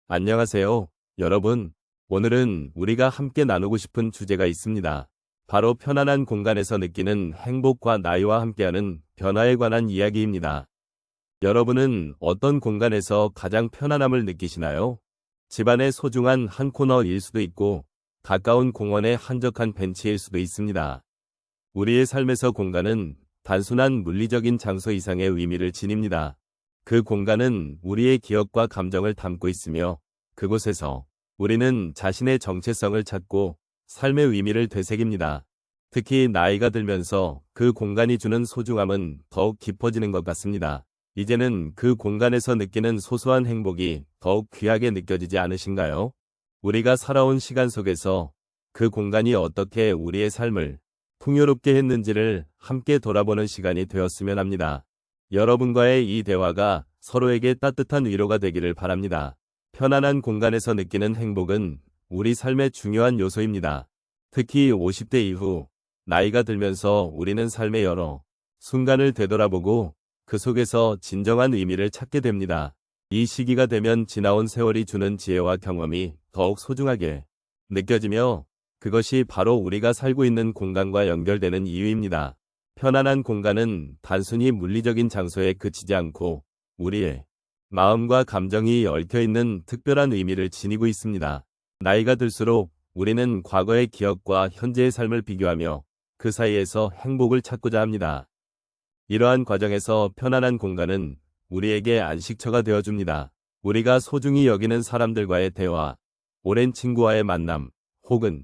안녕하세요, 여러분. 오늘은 우리가 함께 나누고 싶은 주제가 있습니다. 바로 편안한 공간에서 느끼는 행복과 나이와 함께하는 변화에 관한 이야기입니다. 여러분은 어떤 공간에서 가장 편안함을 느끼시나요? 집안의 소중한 한 코너일 수도 있고, 가까운 공원의 한적한 벤치일 수도 있습니다. 우리의 삶에서 공간은 단순한 물리적인 장소 이상의 의미를 지닙니다. 그 공간은 우리의 기억과 감정을 담고 있으며 그곳에서 우리는 자신의 정체성을 찾고 삶의 의미를 되새깁니다. 특히 나이가 들면서 그 공간이 주는 소중함은 더욱 깊어지는 것 같습니다. 이제는 그 공간에서 느끼는 소소한 행복이 더욱 귀하게 느껴지지 않으신가요? 우리가 살아온 시간 속에서 그 공간이 어떻게 우리의 삶을 풍요롭게 했는지를 함께 돌아보는 시간이 되었으면 합니다. 여러분과의 이 대화가 서로에게 따뜻한 위로가 되기를 바랍니다. 편안한 공간에서 느끼는 행복은 우리 삶의 중요한 요소입니다. 특히 50대 이후 나이가 들면서 우리는 삶의 여러 순간을 되돌아보고 그 속에서 진정한 의미를 찾게 됩니다. 이 시기가 되면 지나온 세월이 주는 지혜와 경험이 더욱 소중하게 느껴지며 그것이 바로 우리가 살고 있는 공간과 연결되는 이유입니다. 편안한 공간은 단순히 물리적인 장소에 그치지 않고 우리의 마음과 감정이 얽혀있는 특별한 의미를 지니고 있습니다. 나이가 들수록 우리는 과거의 기억과 현재의 삶을 비교하며 그 사이에서 행복을 찾고자 합니다. 이러한 과정에서 편안한 공간은 우리에게 안식처가 되어줍니다. 우리가 소중히 여기는 사람들과의 대화, 오랜 친구와의 만남, 혹은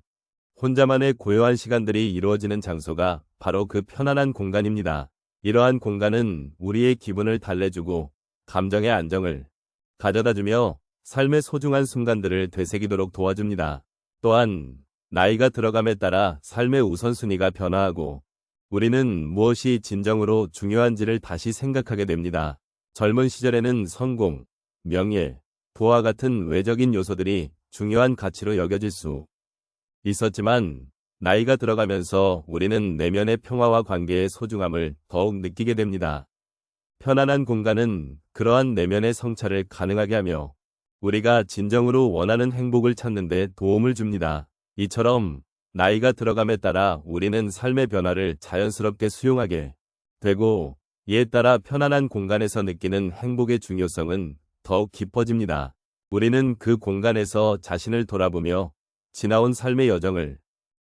혼자만의 고요한 시간들이 이루어지는 장소가 바로 그 편안한 공간입니다. 이러한 공간은 우리의 기분을 달래주고 감정의 안정을 가져다주며 삶의 소중한 순간들을 되새기도록 도와줍니다. 또한 나이가 들어감에 따라 삶의 우선순위가 변화하고 우리는 무엇이 진정으로 중요한지를 다시 생각하게 됩니다. 젊은 시절에는 성공, 명예, 부와 같은 외적인 요소들이 중요한 가치로 여겨질 수 있었지만 나이가 들어가면서 우리는 내면의 평화와 관계의 소중함을 더욱 느끼게 됩니다. 편안한 공간은 그러한 내면의 성찰을 가능하게 하며 우리가 진정으로 원하는 행복을 찾는 데 도움을 줍니다. 이처럼 나이가 들어감에 따라 우리는 삶의 변화를 자연스럽게 수용하게 되고 이에 따라 편안한 공간에서 느끼는 행복의 중요성은 더욱 깊어집니다. 우리는 그 공간에서 자신을 돌아보며 지나온 삶의 여정을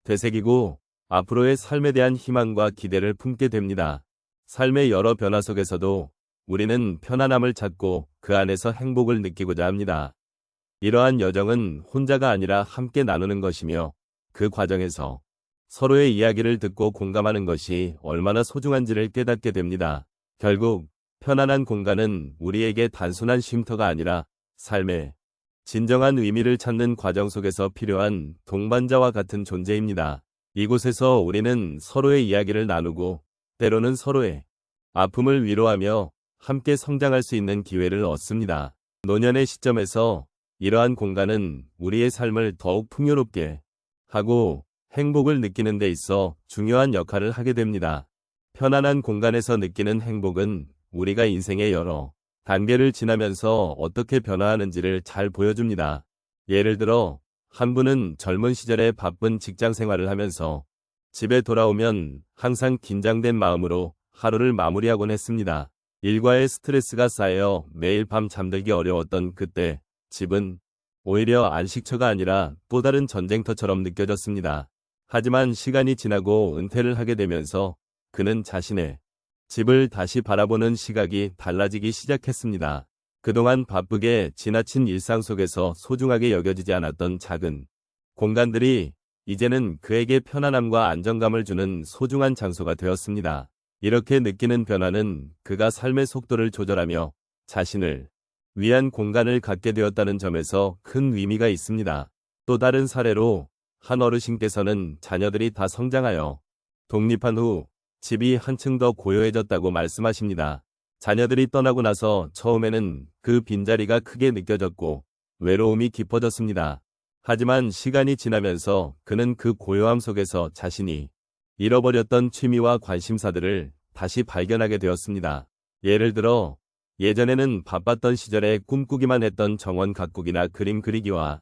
되새기고 앞으로의 삶에 대한 희망과 기대를 품게 됩니다. 삶의 여러 변화 속에서도 우리는 편안함을 찾고 그 안에서 행복을 느끼고자 합니다. 이러한 여정은 혼자가 아니라 함께 나누는 것이며 그 과정에서 서로의 이야기를 듣고 공감하는 것이 얼마나 소중한지를 깨닫게 됩니다. 결국 편안한 공간은 우리에게 단순한 쉼터가 아니라 삶의 진정한 의미를 찾는 과정 속에서 필요한 동반자와 같은 존재입니다. 이곳에서 우리는 서로의 이야기를 나누고 때로는 서로의 아픔을 위로하며 함께 성장할 수 있는 기회를 얻습니다. 노년의 시점에서 이러한 공간은 우리의 삶을 더욱 풍요롭게 하고 행복을 느끼는 데 있어 중요한 역할을 하게 됩니다. 편안한 공간에서 느끼는 행복은 우리가 인생의 여러 단계를 지나면서 어떻게 변화하는지를 잘 보여줍니다. 예를 들어 한 분은 젊은 시절에 바쁜 직장 생활을 하면서 집에 돌아오면 항상 긴장된 마음으로 하루를 마무리하곤 했습니다. 일과의 스트레스가 쌓여 매일 밤 잠들기 어려웠던 그때 집은 오히려 안식처가 아니라 또 다른 전쟁터처럼 느껴졌습니다. 하지만 시간이 지나고 은퇴를 하게 되면서 그는 자신의 집을 다시 바라보는 시각이 달라지기 시작했습니다. 그동안 바쁘게 지나친 일상 속에서 소중하게 여겨지지 않았던 작은 공간들이 이제는 그에게 편안함과 안정감을 주는 소중한 장소가 되었습니다. 이렇게 느끼는 변화는 그가 삶의 속도를 조절하며 자신을 위한 공간을 갖게 되었다는 점에서 큰 의미가 있습니다. 또 다른 사례로 한 어르신께서는 자녀들이 다 성장하여 독립한 후 집이 한층 더 고요해졌다고 말씀하십니다. 자녀들이 떠나고 나서 처음에는 그 빈자리가 크게 느껴졌고 외로움이 깊어졌습니다. 하지만 시간이 지나면서 그는 그 고요함 속에서 자신이 잃어버렸던 취미와 관심사들을 다시 발견하게 되었습니다. 예를 들어 예전에는 바빴던 시절에 꿈꾸기만 했던 정원 가꾸기나 그림 그리기와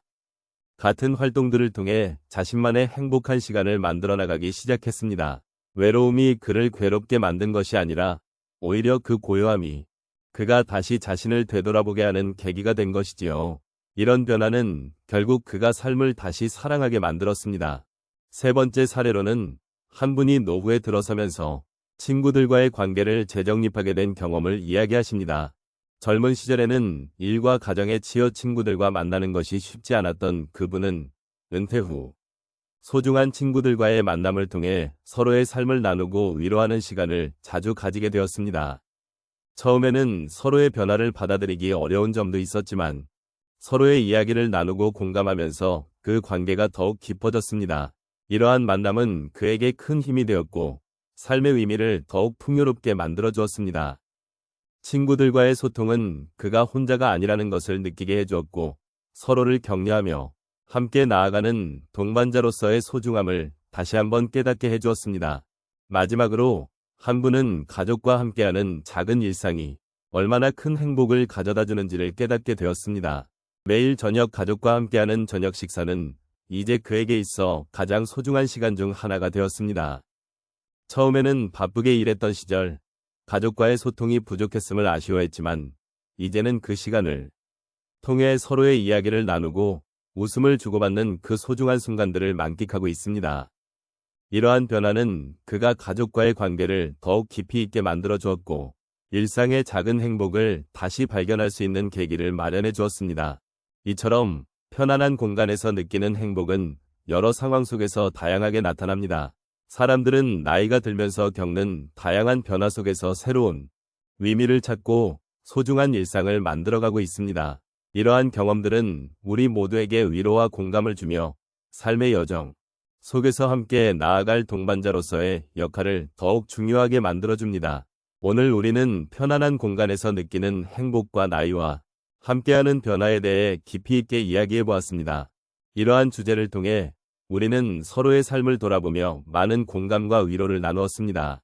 같은 활동들을 통해 자신만의 행복한 시간을 만들어 나가기 시작했습니다. 외로움이 그를 괴롭게 만든 것이 아니라 오히려 그 고요함이 그가 다시 자신을 되돌아보게 하는 계기가 된 것이지요. 이런 변화는 결국 그가 삶을 다시 사랑하게 만들었습니다. 세 번째 사례로는 한 분이 노후에 들어서면서 친구들과의 관계를 재정립하게 된 경험을 이야기하십니다. 젊은 시절에는 일과 가정에 치여 친구들과 만나는 것이 쉽지 않았던 그분은 은퇴 후 소중한 친구들과의 만남을 통해 서로의 삶을 나누고 위로하는 시간을 자주 가지게 되었습니다. 처음에는 서로의 변화를 받아들이기 어려운 점도 있었지만 서로의 이야기를 나누고 공감하면서 그 관계가 더욱 깊어졌습니다. 이러한 만남은 그에게 큰 힘이 되었고 삶의 의미를 더욱 풍요롭게 만들어 주었습니다. 친구들과의 소통은 그가 혼자가 아니라는 것을 느끼게 해주었고 서로를 격려하며 함께 나아가는 동반자로서의 소중함을 다시 한번 깨닫게 해주었습니다. 마지막으로 한 분은 가족과 함께하는 작은 일상이 얼마나 큰 행복을 가져다 주는지를 깨닫게 되었습니다. 매일 저녁 가족과 함께하는 저녁 식사는 이제 그에게 있어 가장 소중한 시간 중 하나가 되었습니다. 처음에는 바쁘게 일했던 시절, 가족과의 소통이 부족했음을 아쉬워했지만 이제는 그 시간을 통해 서로의 이야기를 나누고 웃음을 주고받는 그 소중한 순간들을 만끽하고 있습니다. 이러한 변화는 그가 가족과의 관계를 더욱 깊이 있게 만들어 주었고 일상의 작은 행복을 다시 발견할 수 있는 계기를 마련해 주었습니다. 이처럼 편안한 공간에서 느끼는 행복은 여러 상황 속에서 다양하게 나타납니다. 사람들은 나이가 들면서 겪는 다양한 변화 속에서 새로운 의미를 찾고 소중한 일상을 만들어가고 있습니다. 이러한 경험들은 우리 모두에게 위로와 공감을 주며 삶의 여정 속에서 함께 나아갈 동반자로서의 역할을 더욱 중요하게 만들어줍니다. 오늘 우리는 편안한 공간에서 느끼는 행복과 나이와 함께하는 변화에 대해 깊이 있게 이야기해 보았습니다. 이러한 주제를 통해 우리는 서로의 삶을 돌아보며 많은 공감과 위로를 나누었습니다.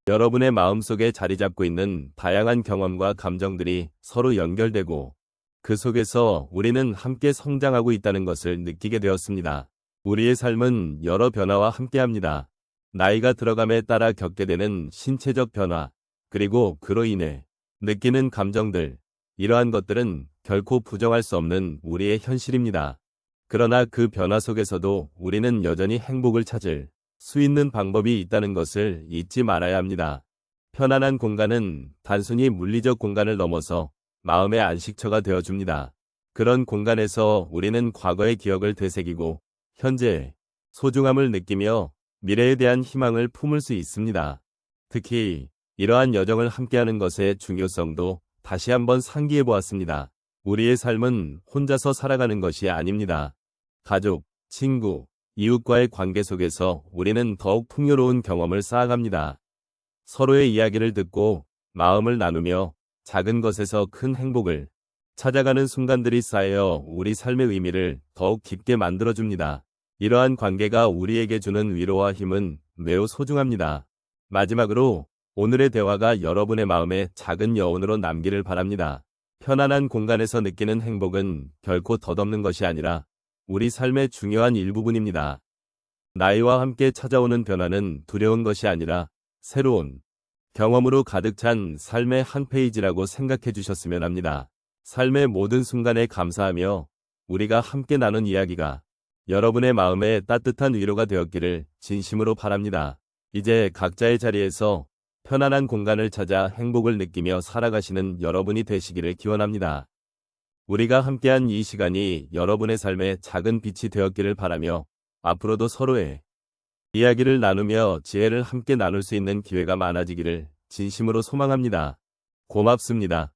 여러분의 마음속에 자리 잡고 있는 다양한 경험과 감정들이 서로 연결되고 그 속에서 우리는 함께 성장하고 있다는 것을 느끼게 되었습니다. 우리의 삶은 여러 변화와 함께합니다. 나이가 들어감에 따라 겪게 되는 신체적 변화, 그리고 그로 인해 느끼는 감정들, 이러한 것들은 결코 부정할 수 없는 우리의 현실입니다. 그러나 그 변화 속에서도 우리는 여전히 행복을 찾을 수 있는 방법이 있다는 것을 잊지 말아야 합니다. 편안한 공간은 단순히 물리적 공간을 넘어서 마음의 안식처가 되어줍니다. 그런 공간에서 우리는 과거의 기억을 되새기고 현재의 소중함을 느끼며 미래에 대한 희망을 품을 수 있습니다. 특히 이러한 여정을 함께하는 것의 중요성도 다시 한번 상기해 보았습니다. 우리의 삶은 혼자서 살아가는 것이 아닙니다. 가족, 친구, 이웃과의 관계 속에서 우리는 더욱 풍요로운 경험을 쌓아갑니다. 서로의 이야기를 듣고 마음을 나누며 작은 것에서 큰 행복을 찾아가는 순간들이 쌓여 우리 삶의 의미를 더욱 깊게 만들어줍니다. 이러한 관계가 우리에게 주는 위로와 힘은 매우 소중합니다. 마지막으로 오늘의 대화가 여러분의 마음에 작은 여운으로 남기를 바랍니다. 편안한 공간에서 느끼는 행복은 결코 덧없는 것이 아니라 우리 삶의 중요한 일부분입니다. 나이와 함께 찾아오는 변화는 두려운 것이 아니라 새로운 경험으로 가득 찬 삶의 한 페이지라고 생각해 주셨으면 합니다. 삶의 모든 순간에 감사하며 우리가 함께 나눈 이야기가 여러분의 마음에 따뜻한 위로가 되었기를 진심으로 바랍니다. 이제 각자의 자리에서 편안한 공간을 찾아 행복을 느끼며 살아가시는 여러분이 되시기를 기원합니다. 우리가 함께한 이 시간이 여러분의 삶에 작은 빛이 되었기를 바라며 앞으로도 서로의 이야기를 나누며 지혜를 함께 나눌 수 있는 기회가 많아지기를 진심으로 소망합니다. 고맙습니다.